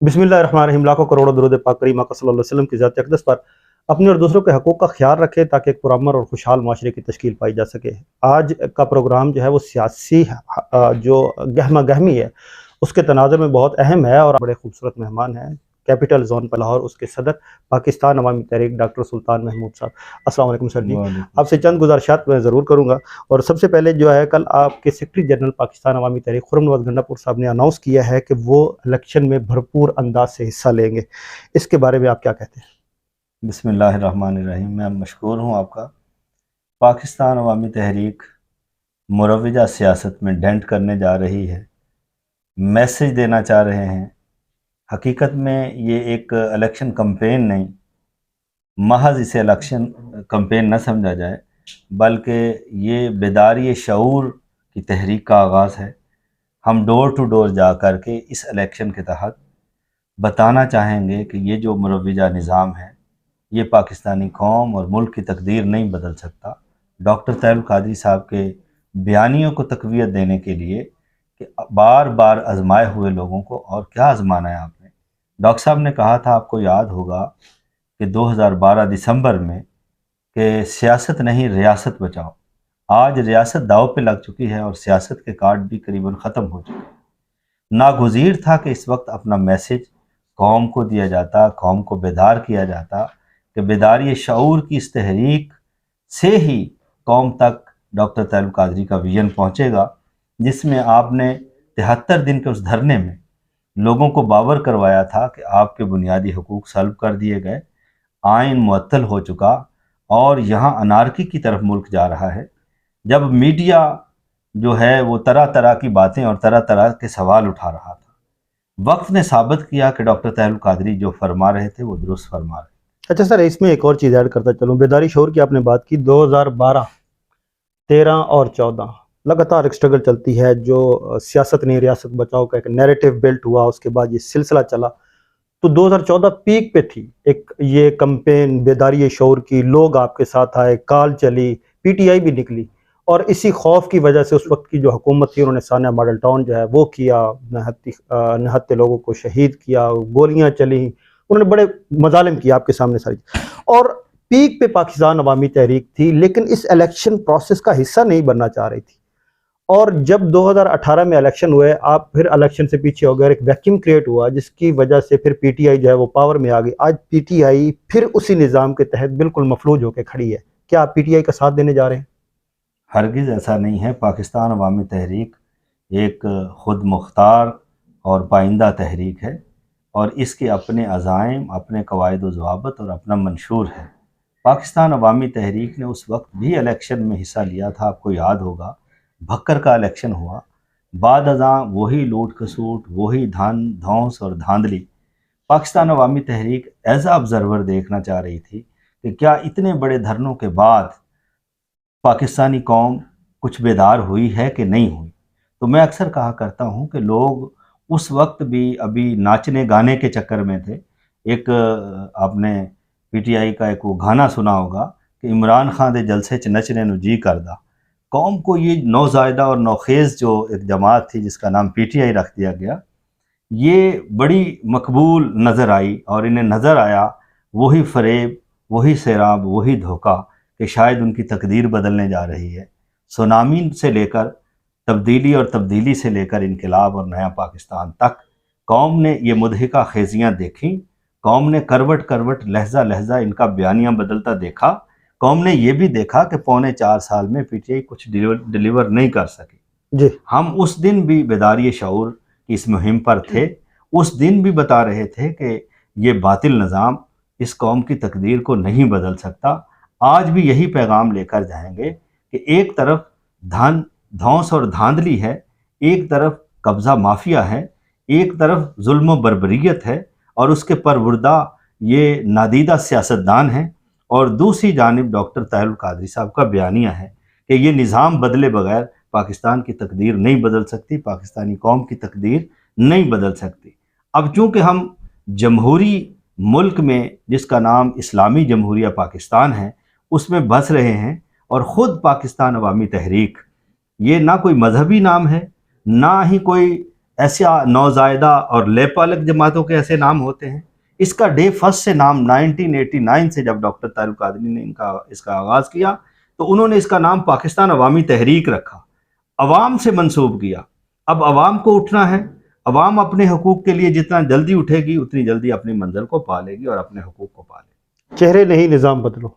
बिस्मिल्लाहिर्रहमानिर्रहीम। लाखों करोड़ों दुरूद पाक करीम आका सल्लल्लाहु अलैहि वसल्लम की ज़ात अक़दस पर अपने और दूसरों के हकूक़ का ख्याल रखें ताकि एक पुरअमन और खुशहाल माशरे की तश्कील पाई जा सके। आज का प्रोग्राम जो है वो सियासी जो गहमा गहमी है उसके तनाज़ुर में बहुत अहम है और बड़े खूबसूरत मेहमान हैं। कैपिटल जोन पर लाहौर उसके सदर पाकिस्तान अवामी तहरीक डॉक्टर सुल्तान महमूद साहब। अस्सलाम वालेकुम सर जी। वालेकुम आपसे चंद गुज़ारिशात मैं ज़रूर करूँगा। और सबसे पहले जो है, कल आपके सेक्रेटरी जनरल पाकिस्तान अवामी तहरीक खुर्रम नवाज़ गंडापुर साहब ने अनाउंस किया है कि वो इलेक्शन में भरपूर अंदाज से हिस्सा लेंगे। इसके बारे में आप क्या कहते हैं? बिस्मिल्लाहिर्रहमानिर्रहीम। मैं मशकूर हूँ आपका। पाकिस्तान अवामी तहरीक मुरव्वजा सियासत में डेंट करने जा रही है, मैसेज देना चाह रहे हैं। हकीकत में ये एक इलेक्शन कम्पेन नहीं, महज इसे इलेक्शन कम्पेन न समझा जाए, बल्कि ये बेदारी शऊर की तहरीक का आगाज़ है। हम डोर टू डोर जा कर के इस इलेक्शन के तहत बताना चाहेंगे कि ये जो मुरव्वजा निज़ाम है ये पाकिस्तानी कौम और मुल्क की तकदीर नहीं बदल सकता। डॉक्टर तैयब कादरी साहब के बयानियों को तक़वियत देने के लिए कि बार बार आजमाए हुए लोगों को और क्या आजमाना है आपने। डॉक्टर साहब ने कहा था, आपको याद होगा कि 2012 दिसंबर में कि सियासत नहीं रियासत बचाओ। आज रियासत दाव पे लग चुकी है और सियासत के कार्ड भी करीबन ख़त्म हो चुके हैं। नागुज़ीर था कि इस वक्त अपना मैसेज कौम को दिया जाता, कौम को बेदार किया जाता कि बेदारी शऊर की इस तहरीक से ही कौम तक डॉक्टर तैयब कादरी का विजन पहुँचेगा, जिसमें आपने 73 दिन के उस धरने में लोगों को बावर करवाया था कि आपके बुनियादी हकूक़ सल्ब कर दिए गए, आइन मुअत्तल हो चुका और यहाँ अनारकी की तरफ मुल्क जा रहा है। जब मीडिया जो है वो तरह तरह की बातें और तरह तरह के सवाल उठा रहा था, वक्त ने साबित किया कि डॉक्टर तैयब कादरी जो फरमा रहे थे वो दुरुस्त फरमा रहे। अच्छा सर, इसमें एक और चीज़ ऐड करता चलूँ। बेदारी शऊर की आपने बात की। 2012, 13 और 14 लगातार एक स्ट्रगल चलती है। जो सियासत नहीं रियासत बचाओ का एक नैरेटिव बिल्ट हुआ, उसके बाद ये सिलसिला चला। तो 2014 पीक पे थी एक ये कैंपेन बेदारी शऊर की। लोग आपके साथ आए, कॉल चली, पीटीआई भी निकली। और इसी खौफ की वजह से उस वक्त की जो हुकूमत थी उन्होंने सानिया मॉडल टाउन जो है वो किया, निहत्ते लोगों को शहीद किया, गोलियां चली, उन्होंने बड़े मजालिम किया आपके सामने सारी। और पीक पे पाकिस्तान अवामी तहरीक थी, लेकिन इस इलेक्शन प्रोसेस का हिस्सा नहीं बनना चाह रही थी। और जब 2018 में इलेक्शन हुए, आप फिर इलेक्शन से पीछे हो गए, एक वैक्यूम क्रिएट हुआ जिसकी वजह से फिर पीटीआई जो है वो पावर में आ गई। आज पीटीआई फिर उसी निज़ाम के तहत बिल्कुल मफलूज होकर खड़ी है। क्या आप पीटीआई का साथ देने जा रहे हैं? हरगिज़ ऐसा नहीं है। पाकिस्तान अवामी तहरीक एक ख़ुद मुख्तार और पाइंदा तहरीक है और इसके अपने अज़ाइम, अपने कवायद व ज़वाबित और अपना मंशूर है। पाकिस्तान अवामी तहरीक ने उस वक्त भी इलेक्शन में हिस्सा लिया था, आपको याद होगा। भक्कर का इलेक्शन हुआ, बाद अज़ां वही लूट खसूट, वही धौंस और धांधली। पाकिस्तान अवामी तहरीक एज आ ऑब्ज़र्वर देखना चाह रही थी कि क्या इतने बड़े धरनों के बाद पाकिस्तानी कौम कुछ बेदार हुई है कि नहीं हुई। तो मैं अक्सर कहा करता हूँ कि लोग उस वक्त भी अभी नाचने गाने के चक्कर में थे। एक आपने पीटीआई का एक वो गाना सुना होगा कि इमरान खान दे जलसे च नचने नु जी करदा। कौम को ये नौज़ायदा और नौखेज़ जो एक जमात थी जिसका नाम पीटीआई रख दिया गया, ये बड़ी मकबूल नज़र आई और इन्हें नज़र आया वही फ़रेब, वही सैराब, वही धोखा कि शायद उनकी तकदीर बदलने जा रही है। सुनामी से लेकर तब्दीली और तब्दीली से लेकर इनकलाब और नया पाकिस्तान तक कौम ने ये मुदहिका खेजियाँ देखीं। कौम ने करवट करवट लहजा लहजा इनका बयानियाँ बदलता देखा। कौम ने ये भी देखा कि पौने 4 साल में पीटीआई कुछ डिलीवर नहीं कर सकी जी। हम उस दिन भी बेदारी शऊर की इस मुहिम पर थे। उस दिन भी बता रहे थे कि ये बातिल निज़ाम इस कौम की तकदीर को नहीं बदल सकता। आज भी यही पैगाम लेकर जाएंगे कि एक तरफ धौंस और धांधली है, एक तरफ कब्ज़ा माफिया है, एक तरफ जुल्म व बर्बरियत है और उसके परवुर्दा ये नादीदा सियासतदान हैं, और दूसरी जानिब डॉक्टर तैयब कादरी साहब का बयानिया है कि ये निज़ाम बदले बगैर पाकिस्तान की तकदीर नहीं बदल सकती, पाकिस्तानी कौम की तकदीर नहीं बदल सकती। अब चूँकि हम जमहूरी मुल्क में जिसका नाम इस्लामी जमहूरिया पाकिस्तान है उसमें बस रहे हैं, और ख़ुद पाकिस्तान अवामी तहरीक ये ना कोई मजहबी नाम है, ना ही कोई ایسا نوزائیدہ اور لے پالک جماعتوں کے ایسے نام ہوتے ہیں. اس کا ڈے فرسٹ سے نام 1989 سے جب ڈاکٹر طاہر القادری نے اس کا آغاز کیا تو انہوں نے اس کا نام پاکستان عوامی تحریک رکھا، عوام سے منسوب کیا. اب عوام کو اٹھنا ہے، عوام اپنے حقوق کے لیے جتنا جلدی اٹھے گی اتنی جلدی اپنی منزل کو پا لے گی اور اپنے حقوق کو پا لے گی. چہرے نہیں نظام بدلو،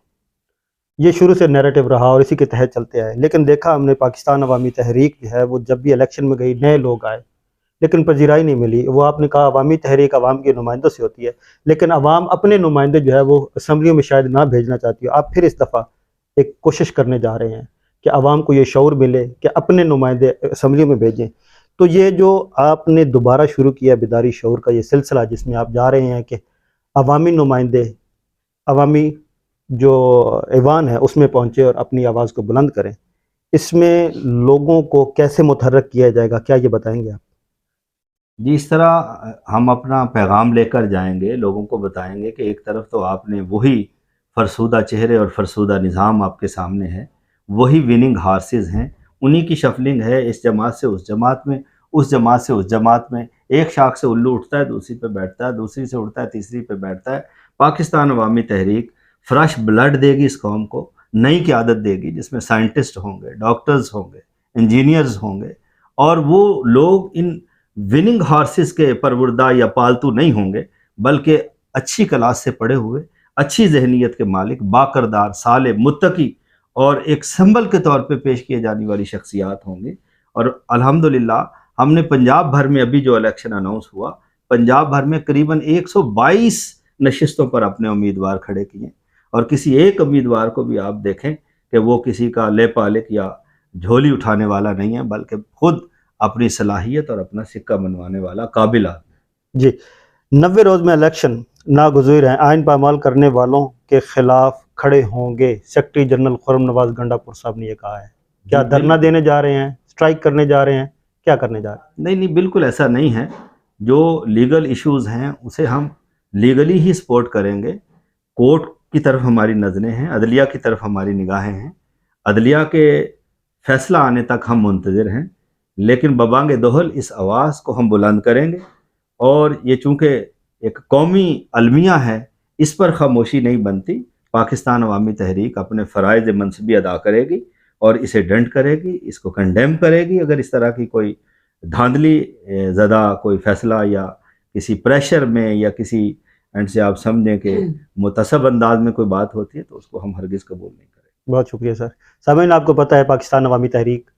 یہ شروع سے نیریٹو رہا اور اسی کے تحت چلتے آئے. لیکن دیکھا ہم نے پاکستان عوامی تحریک جو ہے وہ جب بھی الیکشن میں گئی نئے لوگ آئے لیکن پذیرائی نہیں ملی. وہ آپ نے کہا عوامی تحریک عوام کے نمائندوں سے ہوتی ہے، لیکن عوام اپنے نمائندے جو ہے وہ اسمبلیوں میں شاید نہ بھیجنا چاہتی ہے. آپ پھر اس دفعہ ایک کوشش کرنے جا رہے ہیں کہ عوام کو یہ شعور ملے کہ اپنے نمائندے اسمبلیوں میں بھیجیں. تو یہ جو آپ نے دوبارہ شروع کیا بیداری شعور کا یہ سلسلہ جس میں آپ جا رہے ہیں کہ عوامی نمائندے عوامی جو ایوان ہے اس میں پہنچے اور اپنی آواز کو بلند کریں، اس میں لوگوں کو کیسے متحرک کیا جائے گا، کیا یہ بتائیں گے آپ؟ جی، اس طرح ہم اپنا پیغام لے کر جائیں گے، لوگوں کو بتائیں گے کہ ایک طرف تو آپ نے وہی فرسودہ چہرے اور فرسودہ نظام آپ کے سامنے ہے، وہی وننگ ہارسز ہیں، انہی کی شفلنگ ہے اس جماعت سے اس جماعت میں، اس جماعت سے اس جماعت میں. ایک شاخ سے الو اٹھتا ہے دوسری پہ بیٹھتا ہے، دوسری سے اٹھتا ہے تیسری پہ بیٹھتا ہے. پاکستان عوامی تحریک فریش بلڈ دے گی اس قوم کو، نئی قیادت دے گی جس میں سائنٹسٹ ہوں گے، ڈاکٹرز ہوں گے، انجینئرز ہوں گے، اور وہ لوگ ان وننگ ہارسز کے پروردہ یا پالتو نہیں ہوں گے بلکہ اچھی کلاس سے پڑھے ہوئے، اچھی ذہنیت کے مالک، باکردار، صالح، متقی اور ایک سمبل کے طور پہ پیش کیے جانے والی شخصیات ہوں گے. اور الحمدللہ ہم نے پنجاب بھر میں ابھی جو الیکشن اناؤنس ہوا، پنجاب بھر میں قریباً 122 نشستوں پر اپنے امیدوار کھڑے کیے، اور کسی ایک امیدوار کو بھی آپ دیکھیں کہ وہ کسی کا لے پالک یا جھولی اٹھانے والا نہیں ہے بلکہ خود اپنی صلاحیت اور اپنا سکہ بنوانے والا قابل آدمی. جی، 90 روز میں الیکشن ناگزیر ہیں، آئین پامال کرنے والوں کے خلاف کھڑے ہوں گے، سیکرٹری جنرل خرم نواز گنڈا پور صاحب نے یہ کہا ہے. کیا دھرنا دینے جا رہے ہیں، سٹرائک کرنے جا رہے ہیں، کیا کرنے جا رہے ہیں؟ نہیں، بالکل ایسا نہیں ہے. جو لیگل ایشوز ہیں اسے ہم لیگلی ہی سپورٹ کریں گے. کورٹ کی طرف ہماری نظریں ہیں، عدلیہ کی طرف ہماری نگاہیں ہیں، عدلیہ کے فیصلہ آنے تک ہم منتظر ہیں. لیکن ببانگ دہل اس آواز کو ہم بلند کریں گے، اور یہ چونکہ ایک قومی المیہ ہے اس پر خاموشی نہیں بنتی. پاکستان عوامی تحریک اپنے فرائض منصبی ادا کرے گی اور اسے ڈنڈ کرے گی، اس کو کنڈیم کرے گی اگر اس طرح کی کوئی دھاندلی زدہ کوئی فیصلہ یا کسی پریشر میں یا کسی اینڈ سے آپ سمجھیں کہ متصب انداز میں کوئی بات ہوتی ہے تو اس کو ہم ہرگز قبول نہیں کریں. بہت شکریہ سر. سامعین، آپ کو پتہ ہے پاکستان عوامی تحریک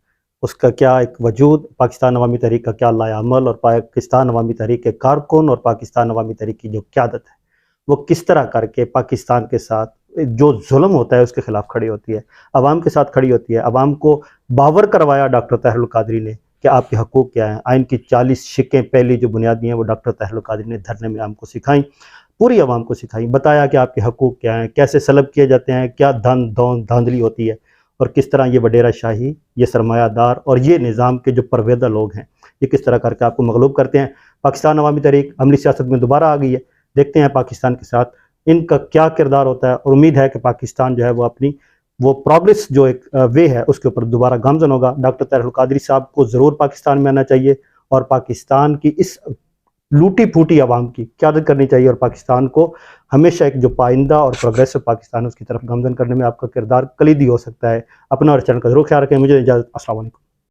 اس کا کیا ایک وجود، پاکستان عوامی تحریک کا کیا لائے عمل، اور پاکستان عوامی تحریک کے کارکن اور پاکستان عوامی تحریک کی جو قیادت ہے وہ کس طرح کر کے پاکستان کے ساتھ جو ظلم ہوتا ہے اس کے خلاف کھڑی ہوتی ہے، عوام کے ساتھ کھڑی ہوتی ہے. عوام کو باور کروایا ڈاکٹر طاہر القادری نے کہ آپ کے حقوق کیا ہیں. آئین کی 40 شقیں پہلی جو بنیادی ہیں وہ ڈاکٹر طاہر القادری نے دھرنے میں عوام کو سکھائیں، پوری عوام کو سکھائیں، بتایا کہ آپ کے حقوق کیا ہیں، کیسے سلب کیے جاتے ہیں، کیا دھاندلی ہوتی ہے، اور کس طرح یہ وڈیرہ شاہی، یہ سرمایہ دار اور یہ نظام کے جو پرویدہ لوگ ہیں یہ کس طرح کر کے آپ کو مغلوب کرتے ہیں. پاکستان عوامی تحریک عملی سیاست میں دوبارہ آ گئی ہے. دیکھتے ہیں پاکستان کے ساتھ ان کا کیا کردار ہوتا ہے، اور امید ہے کہ پاکستان جو ہے وہ اپنی وہ پروگریس جو ایک وے ہے اس کے اوپر دوبارہ گامزن ہوگا. ڈاکٹر طاہر القادری صاحب کو ضرور پاکستان میں آنا چاہیے اور پاکستان کی اس لوٹی پھوٹی عوام کی قیادت کرنی چاہیے، اور پاکستان کو ہمیشہ ایک جو پائندہ اور پروگریسو پاکستان اس کی طرف گامزن کرنے میں آپ کا کردار کلیدی ہو سکتا ہے. اپنا اور چینل کا ضرور خیال رکھیں. مجھے اجازت، السلام علیکم.